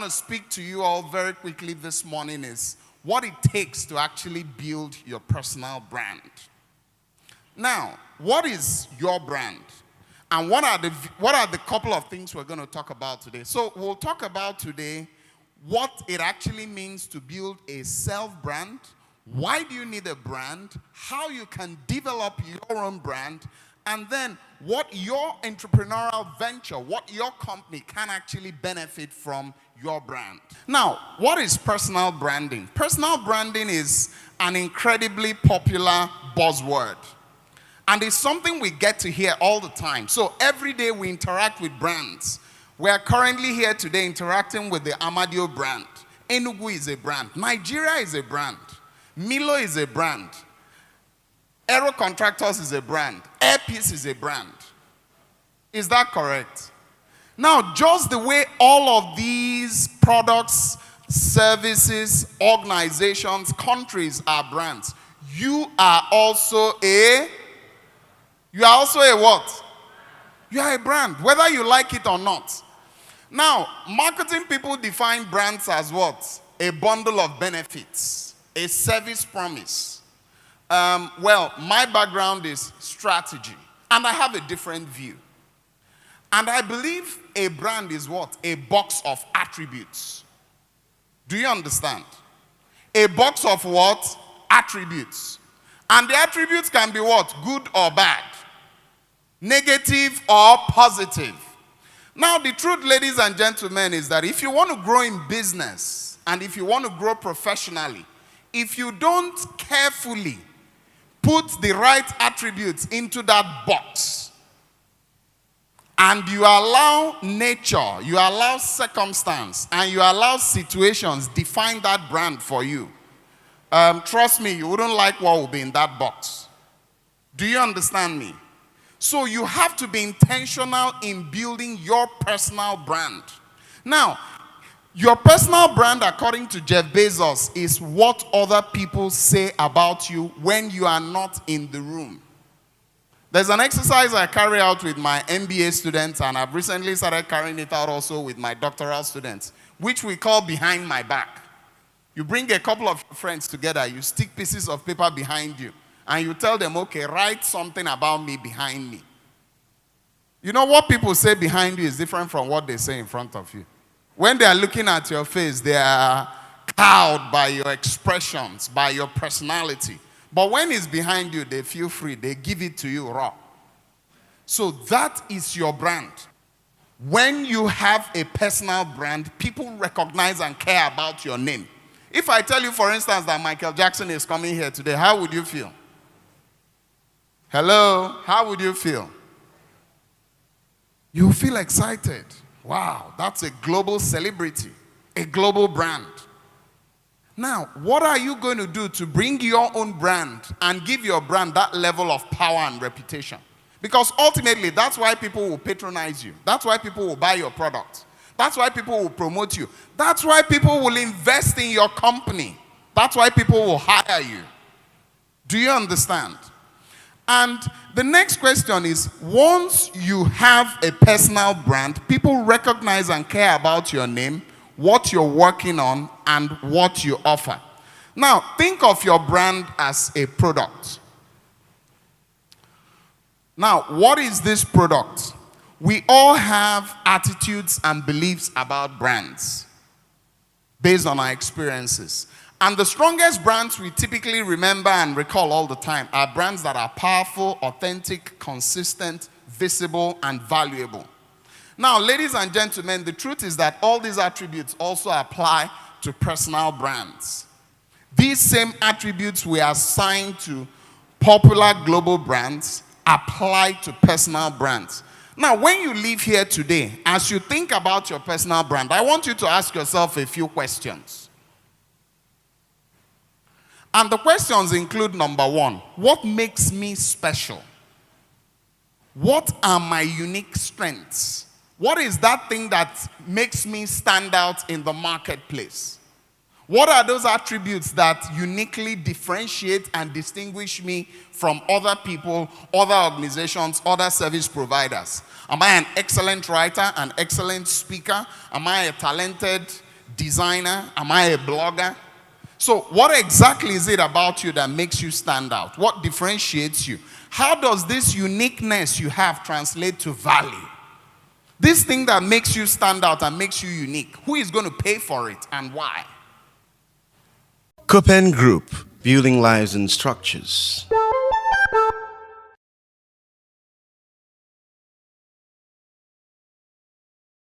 to speak to you all very quickly this morning is what it takes to actually build your personal brand. Now, what is your brand? And what are the couple of things we're going to talk about today? So we'll talk about today what it actually means to build a self-brand. Why do you need a brand? How you can develop your own brand, and then what your entrepreneurial venture, what your company can actually benefit from your brand. Now, what is personal branding? Personal branding is an incredibly popular buzzword, and it's something we get to hear all the time. So every day we interact with brands. We are currently here today interacting with the Amadio brand. Enugu is a brand. Nigeria is a brand. Milo is a brand. Aero Contractors is a brand. Airpeace is a brand. Is that correct? Now, just the way all of these products, services, organizations, countries are brands, you are also a what? You are a brand, whether you like it or not. Now, marketing people define brands as what? A bundle of benefits, a service promise. Well, my background is strategy, and I have a different view. And I believe a brand is what? A box of attributes. Do you understand? A box of what? Attributes. And the attributes can be what? Good or bad. Negative or positive. Now, the truth, ladies and gentlemen, is that if you want to grow in business, and if you want to grow professionally, if you don't carefully put the right attributes into that box, and you allow nature, you allow circumstance, and you allow situations define that brand for you, trust me, you wouldn't like what will be in that box. Do you understand me? So you have to be intentional in building your personal brand. Now, your personal brand, according to Jeff Bezos, is what other people say about you when you are not in the room. There's an exercise I carry out with my MBA students, and I've recently started carrying it out also with my doctoral students, which we call behind my back. You bring a couple of friends together, you stick pieces of paper behind you, and you tell them, okay, write something about me behind me. You know what people say behind you is different from what they say in front of you. When they are looking at your face, they are cowed by your expressions, by your personality. But when it's behind you, they feel free. They give it to you raw. So that is your brand. When you have a personal brand, people recognize and care about your name. If I tell you, for instance, that Michael Jackson is coming here today, how would you feel? Hello? How would you feel? You feel excited. Wow, that's a global celebrity, a global brand. Now, what are you going to do to bring your own brand and give your brand that level of power and reputation? Because ultimately, that's why people will patronize you. That's why people will buy your product. That's why people will promote you. That's why people will invest in your company. That's why people will hire you. Do you understand? And the next question is, once you have a personal brand, people recognize and care about your name, what you're working on, and what you offer. Now, think of your brand as a product. Now, what is this product? We all have attitudes and beliefs about brands based on our experiences. And the strongest brands we typically remember and recall all the time are brands that are powerful, authentic, consistent, visible, and valuable. Now, ladies and gentlemen, the truth is that all these attributes also apply to personal brands. These same attributes we assign to popular global brands apply to personal brands. Now, when you leave here today, as you think about your personal brand, I want you to ask yourself a few questions. And the questions include, number one, what makes me special? What are my unique strengths? What is that thing that makes me stand out in the marketplace? What are those attributes that uniquely differentiate and distinguish me from other people, other organizations, other service providers? Am I an excellent writer, an excellent speaker? Am I a talented designer? Am I a blogger? So what exactly is it about you that makes you stand out? What differentiates you? How does this uniqueness you have translate to value? This thing that makes you stand out and makes you unique, who is going to pay for it and why? Copen Group, building lives and structures.